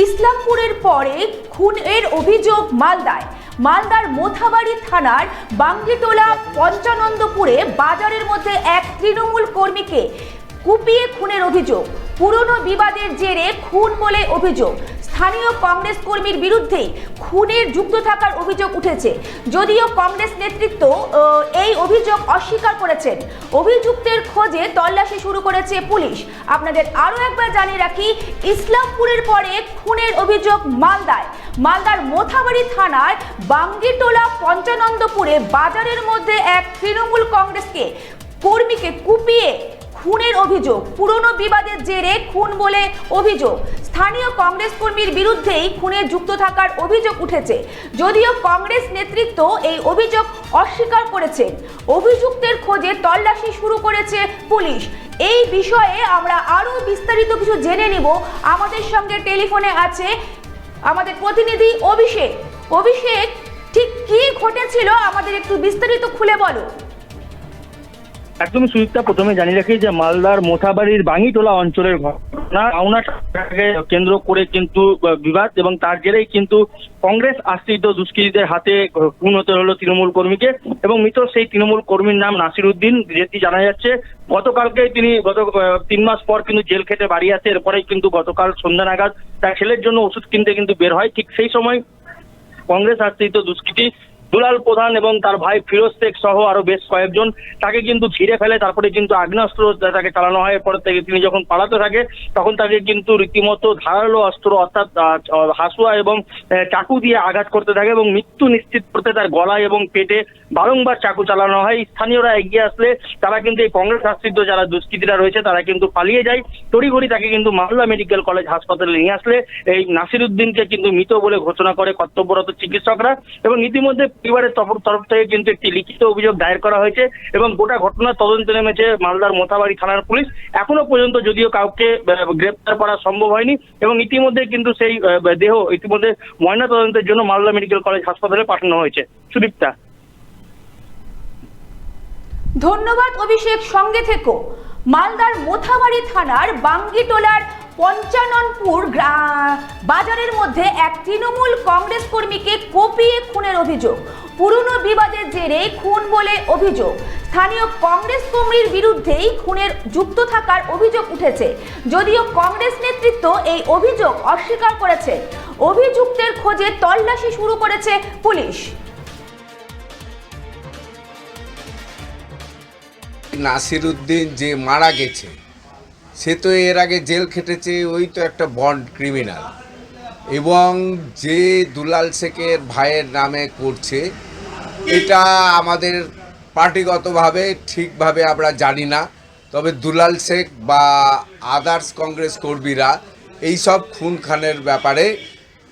ইসলামপুরের পরে খুনের অভিযোগ মালদায়। মালদার মোথাবাড়ি থানার বাঙ্গিটোলা পঞ্চানন্দপুরে বাজারের মধ্যে এক তৃণমূল কর্মীকে কুপিয়ে খুনের অভিযোগ। পুরনো বিবাদের জেরে খুন বলে অভিযোগ। স্থানীয় কংগ্রেস কর্মীর বিরুদ্ধে খুনের যুক্ত থাকার অভিযোগ উঠেছে, যদিও কংগ্রেস নেতৃত্ব এই অভিযোগ অস্বীকার করেছেন। অভিযুক্তের খোঁজে তল্লাশি শুরু করেছে পুলিশ। আপনাদের আরও একবার জানিয়ে রাখি, ইসলামপুরের পরে খুনের অভিযোগ মালদায়। মালদার মোথাবাড়ি থানার বাঙ্গিটোলা পঞ্চানন্দপুরে বাজারের মধ্যে এক তৃণমূল কংগ্রেসকে কর্মীকে কুপিয়ে খুনের অভিযোগ। পুরনো বিবাদের জেরে খুন বলে অভিযোগ। স্থানীয় কংগ্রেস কর্মীর বিরুদ্ধেই খুনে যুক্ত থাকার অভিযোগ উঠেছে, যদিও কংগ্রেস নেতৃত্ব এই অভিযোগ অস্বীকার করেছেন। অভিযুক্তের খোঁজে তল্লাশি শুরু করেছে পুলিশ। এই বিষয়ে আমরা আরও বিস্তারিত কিছু জেনে নিব। আমাদের সঙ্গে টেলিফোনে আছে আমাদের প্রতিনিধি অভিষেক। অভিষেক, ঠিক কি ঘটেছিল আমাদের একটু বিস্তারিত খুলে বলো। একদমই সুচিত্রা, প্রথমে জানিয়ে রাখি যে মালদার মোথাবাড়ির বাঙ্গিটোলা অঞ্চলের ঘটনা, আউনাটাকে কেন্দ্র করে কিন্তু বিবাদ, এবং তার জেরেই কিন্তু কংগ্রেস আশ্রিত দুষ্কৃতীদের হাতে খুন হতে হলো তৃণমূল কর্মীকে। এবং মৃত সেই তৃণমূল কর্মীর নাম নাসির উদ্দিন, যেটি জানা যাচ্ছে গতকালকে তিনি 3 মাস পর কিন্তু জেল খেটে বাড়ি আসে। এরপরেই কিন্তু গতকাল সন্ধ্যা নাগাদ তার ছেলের জন্য ওষুধ কিনতে কিন্তু বের হয়। ঠিক সেই সময় কংগ্রেস আশ্রিত দুষ্কৃতী দুলাল প্রধান এবং তার ভাই ফিরোজ শেখ সহ আরো বেশ কয়েকজন তাকে কিন্তু ঘিরে ফেলে। তারপরে কিন্তু আগ্নেয়াস্ত্র তাকে চালানো হয়। এরপর থেকে তিনি যখন পালাতে থাকে তখন তাকে কিন্তু রীতিমতো ধারালো অস্ত্র অর্থাৎ হাসুয়া এবং চাকু দিয়ে আঘাত করতে থাকে এবং মৃত্যু নিশ্চিত করতে তার গলায় এবং পেটে বারংবার চাকু চালানো হয়। স্থানীয়রা এগিয়ে আসলে তারা কিন্তু এই কংগ্রেস আশ্রিত যারা দুষ্কৃতীরা রয়েছে তারা কিন্তু পালিয়ে যায়। তড়িঘড়ি তাকে কিন্তু মালদা মেডিকেল কলেজ হাসপাতালে নিয়ে আসলে এই নাসির উদ্দিনকে কিন্তু মৃত বলে ঘোষণা করে কর্তব্যরত চিকিৎসকরা। এবং ইতিমধ্যে পরিবারের তরফ থেকে কিন্তু একটি লিখিত অভিযোগ দায়ের করা হয়েছে এবং গোটা ঘটনার তদন্তে নেমেছে মালদার মোথাবাড়ি থানার পুলিশ। এখনো পর্যন্ত যদিও কাউকে গ্রেপ্তার করা সম্ভব হয়নি এবং ইতিমধ্যে কিন্তু সেই দেহ ইতিমধ্যে ময়না তদন্তের জন্য মালদা মেডিকেল কলেজ হাসপাতালে পাঠানো হয়েছে। সুদীপ্তা, ধন্যবাদ অভিষেক, সঙ্গে থেকো। মালদার মোথাবাড়ি থানার বাঙ্গিটোলার পঞ্চাননপুর বাজারের মধ্যে এক তৃণমূল কংগ্রেস কর্মীকে কুপিয়ে খুনের অভিযোগ। পুরনো বিবাদের জেরে খুন বলে অভিযোগ। স্থানীয় কংগ্রেস কর্মীর বিরুদ্ধেই খুনের যুক্ত থাকার অভিযোগ উঠেছে, যদিও কংগ্রেস নেতৃত্ব এই অভিযোগ অস্বীকার করেছে। অভিযুক্তের খোঁজে তল্লাশি শুরু করেছে পুলিশ। নাসির উদ্দিন যে মারা গেছে সে তো এর আগে জেল খেটেছে, ওই তো একটা বন্ড ক্রিমিনাল। এবং যে দুলাল শেখের ভাইয়ের নামে করছে এটা আমাদের পার্টিগতভাবে ঠিকভাবে আমরা জানি না, তবে দুলাল শেখ বা আদার্স কংগ্রেস কর্মীরা এইসব খুন খানের ব্যাপারে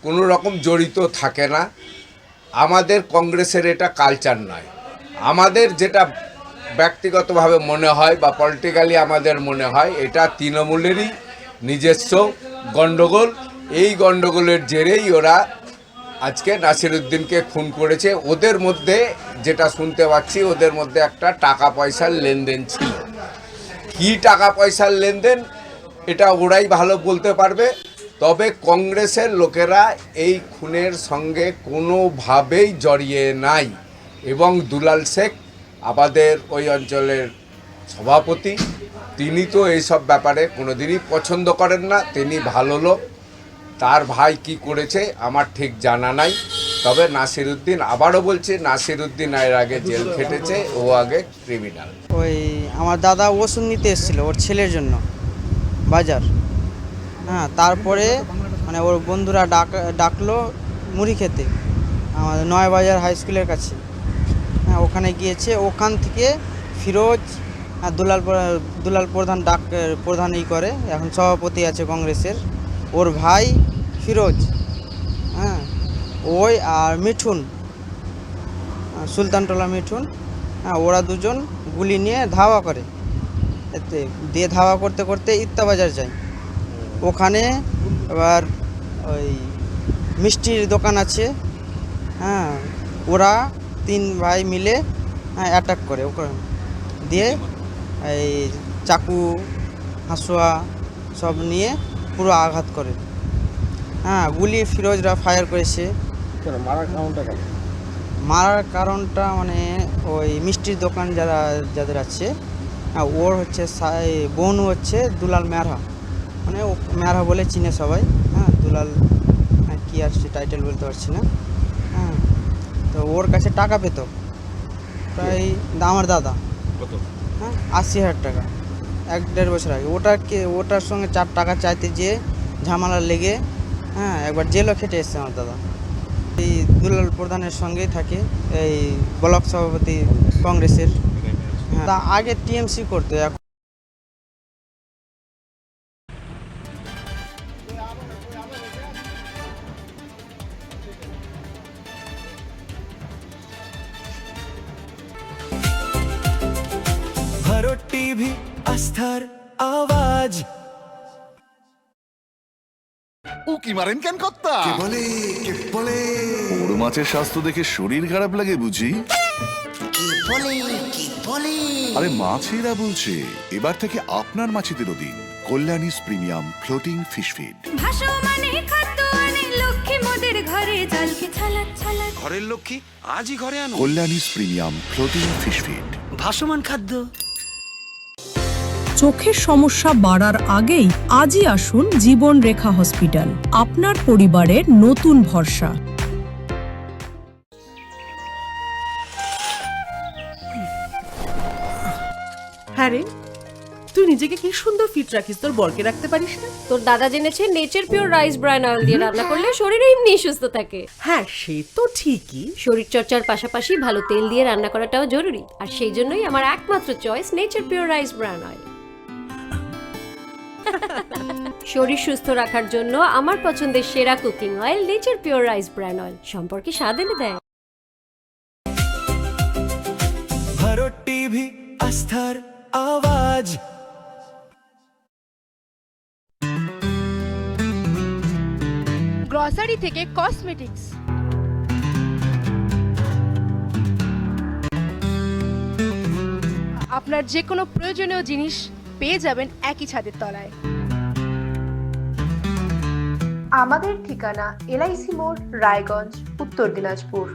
কোনো রকম জড়িত থাকে না। আমাদের কংগ্রেসের এটা কালচার নয়। আমাদের যেটা ব্যক্তিগতভাবে মনে হয় বা পলিটিক্যালি আমাদের মনে হয় এটা তৃণমূলেরই নিজস্ব গণ্ডগোল। এই গণ্ডগোলের জেরেই ওরা আজকে নাসির উদ্দিনকে খুন করেছে। ওদের মধ্যে যেটা শুনতে পাচ্ছি ওদের মধ্যে একটা টাকা পয়সার লেনদেন ছিল। কী টাকা পয়সার লেনদেন এটা ওরাই ভালো বলতে পারবে। তবে কংগ্রেসের লোকেরা এই খুনের সঙ্গে কোনোভাবেই জড়িয়ে নাই। এবং দুলাল শেখ আমাদের ওই অঞ্চলের সভাপতি, তিনি তো এইসব ব্যাপারে কোনোদিনই পছন্দ করেন না। তিনি ভালো লোক। তার ভাই কি করেছে আমার ঠিক জানা নাই। তবে নাসির উদ্দিন, আবারও বলছি, নাসির উদ্দিন এর আগে জেল খেটেছে, ও আগে ক্রিমিনাল। ওই আমার দাদা ওষুধ নিতে এসেছিলো ওর ছেলের জন্য বাজার। হ্যাঁ, তারপরে মানে ওর বন্ধুরা ডাকলো মুড়ি খেতে আমাদের নয়াবাজার হাই স্কুলের কাছে। হ্যাঁ, ওখানে গিয়েছে। ওখান থেকে ফিরোজ দুলাল প্রধান করে, এখন সভাপতি আছে কংগ্রেসের। ওর ভাই ফিরোজ, হ্যাঁ, ওই আর মিঠুন, সুলতানটোলা মিঠুন, হ্যাঁ, ওরা দুজন গুলি নিয়ে ধাওয়া করে। এতে দিয়ে ধাওয়া করতে করতে ইত্তাবাজার যায়। ওখানে এবার ওই মিষ্টির দোকান আছে, হ্যাঁ, ওরা 3 ভাই মিলে অ্যাটাক করে ওখানে, দিয়ে এই চাকু হাসুয়া সব নিয়ে পুরো আঘাত করে। হ্যাঁ গুলি ফিরোজরা ফায়ার করেছে। মারার কারণটা মানে ওই মিষ্টির দোকান যাদের আছে, হ্যাঁ ওর হচ্ছে বোন হচ্ছে দুলাল মেহরা, মানে ও মেহরা বলে চিনে সবাই। হ্যাঁ দুলাল, হ্যাঁ কী আর সে টাইটেল বলতে পারছি না। হ্যাঁ তো ওর কাছে টাকা পেত প্রায় আমার দাদা, হ্যাঁ 80,000 টাকা 1-1.5 বছর আগে। ওটার সঙ্গে 4 টাকা চাইতে যেয়ে ঝামেলা লেগে হ্যাঁ একবার জেলও খেটে এসছে আমার দাদা। এই দুলাল প্রধানের সঙ্গেই থাকে, এই ব্লক সভাপতি কংগ্রেসের। হ্যাঁ তা আগে টিএমসি করতো, এখন ভারত টিভি আস্থার আওয়াজ। উকি মারেন কেন কর্তা? কে বলে বড় মাছের স্বাস্থ্য দেখে শরীর খারাপ লাগে বুঝি? কে বলে আরে মাছেরা বলছে, এবার থেকে আপনার মাছেদেরও দিন কল্যাণীস প্রিমিয়াম ফ্লোটিং ফিশ ফিড। ভাসমানে খাদ্য আনে লক্ষ্মী মোদের ঘরে জলকে ছালাক ছালাক। ঘরের লক্ষ্মী আজই ঘরে আনো কল্যাণীস প্রিমিয়াম ফ্লোটিং ফিশ ফিড। ভাসমান খাদ্য। চোখের সমস্যা বাড়ার আগেই আজই আসুন জীবন রেখা হসপিটাল, আপনার পরিবারের নতুন ভরসা। হ্যাঁ রে, তুই নিজেকে কি সুন্দর ফিট রাখিস, তোর বরকে রাখতে পারিস না? তোর দাদা জেনেছে nature pure rice bran oil দিয়ে রান্না করলে শরীর এমনি সুস্থ থাকে। হ্যাঁ সে তো ঠিকই, শরীর চর্চার পাশাপাশি ভালো তেল দিয়ে রান্না করাটাও জরুরি, আর সেই জন্যই আমার একমাত্র choice nature pure rice bran oil. শরীর সুস্থ রাখার জন্য আমার পছন্দের সেরা cooking oil nature pure rice bran oil, সম্পর্কে স্বাদ এনে দেয়। ভারত টিভি আস্থার আওয়াজ। গ্রসারি থেকে কসমেটিক্স, আপনার যে কোনো প্রয়োজনীয় জিনিস পেয়ে যাবেন একই ছাদের তলায়। আমাদের ঠিকানা LIC মোড়, রায়গঞ্জ, উত্তর দিনাজপুর।